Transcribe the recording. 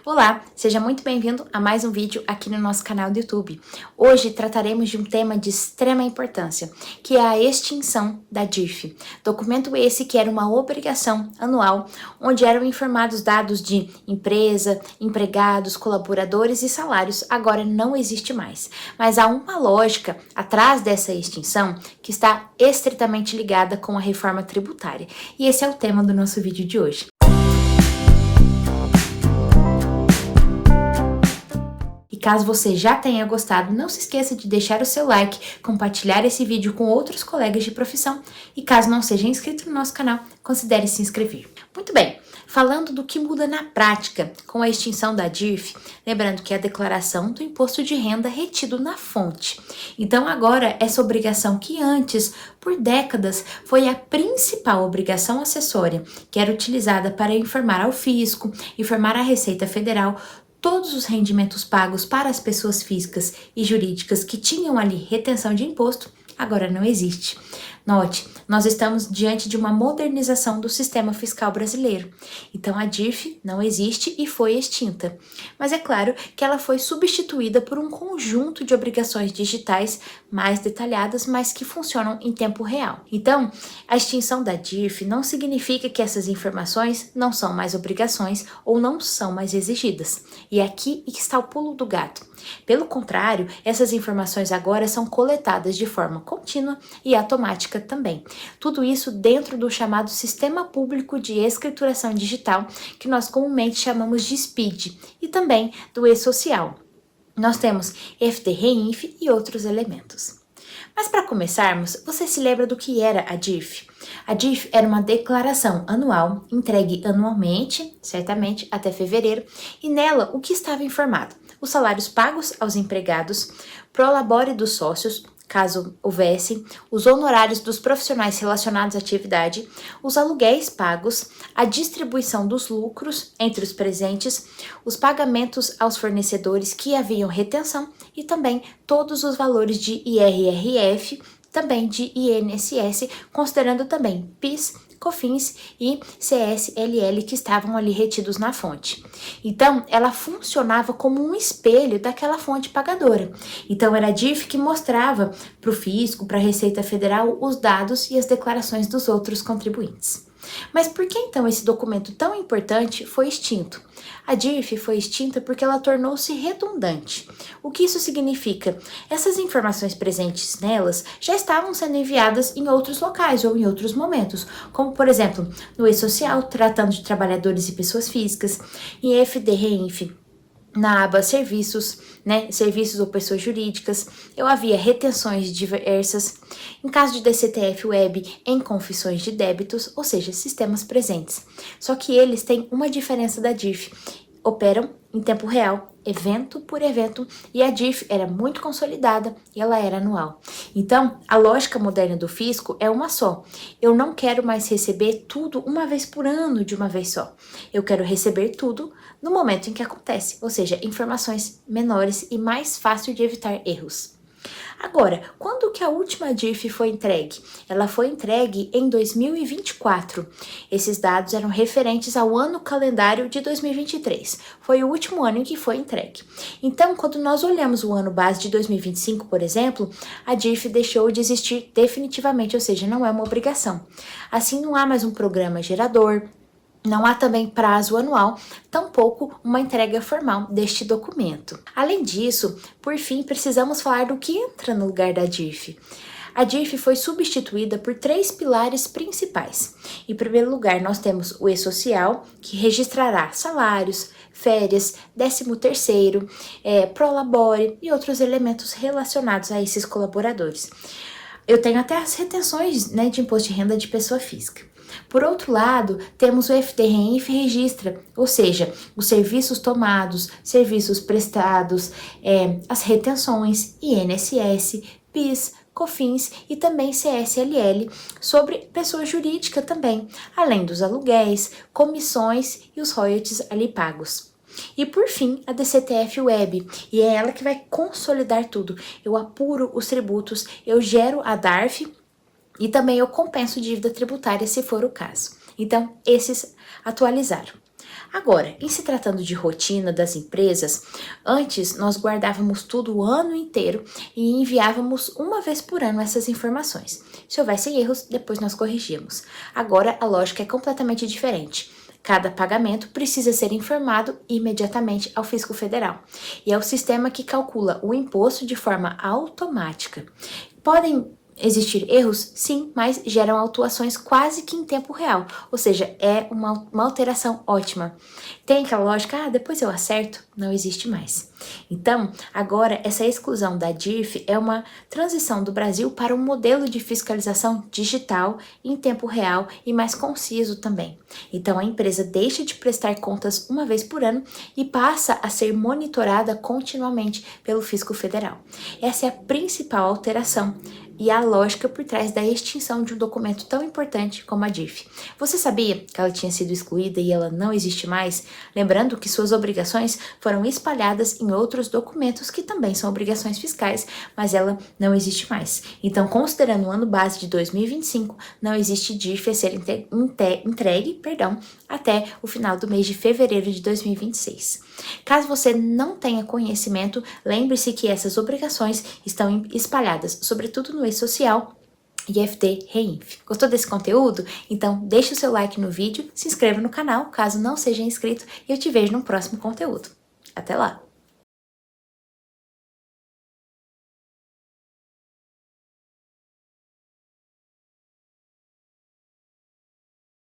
Olá, seja muito bem-vindo a mais um vídeo aqui no nosso canal do YouTube. Hoje trataremos de um tema de extrema importância, que é a extinção da DIRF. Documento esse que era uma obrigação anual, onde eram informados dados de empresa, empregados, colaboradores e salários, agora não existe mais. Mas há uma lógica atrás dessa extinção que está estritamente ligada com a reforma tributária. E esse é o tema do nosso vídeo de hoje. Caso você já tenha gostado, não se esqueça de deixar o seu like, compartilhar esse vídeo com outros colegas de profissão e caso não seja inscrito no nosso canal, considere se inscrever. Muito bem, falando do que muda na prática com a extinção da DIRF, lembrando que é a declaração do imposto de renda retido na fonte. Então agora essa obrigação que antes, por décadas, foi a principal obrigação acessória, que era utilizada para informar ao fisco, informar à Receita Federal, todos os rendimentos pagos para as pessoas físicas e jurídicas que tinham ali retenção de imposto, agora não existe. Note, nós estamos diante de uma modernização do sistema fiscal brasileiro. Então a DIRF não existe e foi extinta. Mas é claro que ela foi substituída por um conjunto de obrigações digitais mais detalhadas, mas que funcionam em tempo real. Então, a extinção da DIRF não significa que essas informações não são mais obrigações ou não são mais exigidas. E é aqui que está o pulo do gato. Pelo contrário, essas informações agora são coletadas de forma contínua e automática também. Tudo isso dentro do chamado Sistema Público de Escrituração Digital, que nós comumente chamamos de SPID, e também do E-Social. Nós temos FT-REINF e outros elementos. Mas para começarmos, você se lembra do que era a DIRF? A DIRF era uma declaração anual, entregue anualmente, certamente até fevereiro, e nela o que estava informado? Os salários pagos aos empregados, prolabore dos sócios, caso houvesse, os honorários dos profissionais relacionados à atividade, os aluguéis pagos, a distribuição dos lucros entre os presentes, os pagamentos aos fornecedores que haviam retenção e também todos os valores de IRRF, também de INSS, considerando também PIS, COFINS e CSLL que estavam ali retidos na fonte. Então, ela funcionava como um espelho daquela fonte pagadora. Então, era a DIRF que mostrava para o fisco, para a Receita Federal, os dados e as declarações dos outros contribuintes. Mas por que então esse documento tão importante foi extinto? A DIRF foi extinta porque ela tornou-se redundante. O que isso significa? Essas informações presentes nelas já estavam sendo enviadas em outros locais ou em outros momentos, como por exemplo, no E-Social, tratando de trabalhadores e pessoas físicas, em FD-REINF, na aba serviços, serviços ou pessoas jurídicas, eu havia retenções diversas, em caso de DCTF Web, em confissões de débitos, ou seja, sistemas presentes. Só que eles têm uma diferença da DIRF, operam em tempo real, evento por evento, e a DIRF era muito consolidada e ela era anual. Então, a lógica moderna do fisco é uma só. Eu não quero mais receber tudo uma vez por ano de uma vez só. Eu quero receber tudo no momento em que acontece, ou seja, informações menores e mais fácil de evitar erros. Agora, quando que a última DIRF foi entregue? Ela foi entregue em 2024. Esses dados eram referentes ao ano calendário de 2023. Foi o último ano em que foi entregue. Então, quando nós olhamos o ano base de 2025, por exemplo, a DIRF deixou de existir definitivamente, ou seja, não é uma obrigação. Assim, não há mais um programa gerador, não há também prazo anual, tampouco uma entrega formal deste documento. Além disso, por fim, precisamos falar do que entra no lugar da DIRF. A DIRF foi substituída por 3 pilares principais. Em primeiro lugar, nós temos o E-Social, que registrará salários, férias, 13º, prolabore e outros elementos relacionados a esses colaboradores. Eu tenho até as retenções de imposto de renda de pessoa física. Por outro lado, temos o FT-REINF registra, ou seja, os serviços tomados, serviços prestados, as retenções, INSS, PIS, COFINS e também CSLL sobre pessoa jurídica também, além dos aluguéis, comissões e os royalties ali pagos. E por fim, a DCTF Web, e é ela que vai consolidar tudo. Eu apuro os tributos, eu gero a DARF, e também eu compenso dívida tributária se for o caso. Então, esses atualizaram. Agora, em se tratando de rotina das empresas, antes nós guardávamos tudo o ano inteiro e enviávamos uma vez por ano essas informações. Se houvesse erros, depois nós corrigíamos. Agora a lógica é completamente diferente. Cada pagamento precisa ser informado imediatamente ao Fisco Federal. E é o sistema que calcula o imposto de forma automática. Podem existir erros? Sim, mas geram autuações quase que em tempo real, ou seja, é uma alteração ótima. Tem aquela lógica, depois eu acerto? Não existe mais. Então, agora, essa exclusão da DIRF é uma transição do Brasil para um modelo de fiscalização digital, em tempo real e mais conciso também. Então, a empresa deixa de prestar contas uma vez por ano e passa a ser monitorada continuamente pelo Fisco Federal. Essa é a principal alteração e a lógica por trás da extinção de um documento tão importante como a DIRF. Você sabia que ela tinha sido excluída e ela não existe mais? Lembrando que suas obrigações foram espalhadas em outros documentos que também são obrigações fiscais, mas ela não existe mais. Então, considerando o ano base de 2025, não existe DIRF a ser entregue, até o final do mês de fevereiro de 2026. Caso você não tenha conhecimento, lembre-se que essas obrigações estão espalhadas, sobretudo no e-social, IFT Reinf. Gostou desse conteúdo? Então deixe o seu like no vídeo, se inscreva no canal caso não seja inscrito e eu te vejo no próximo conteúdo. Até lá!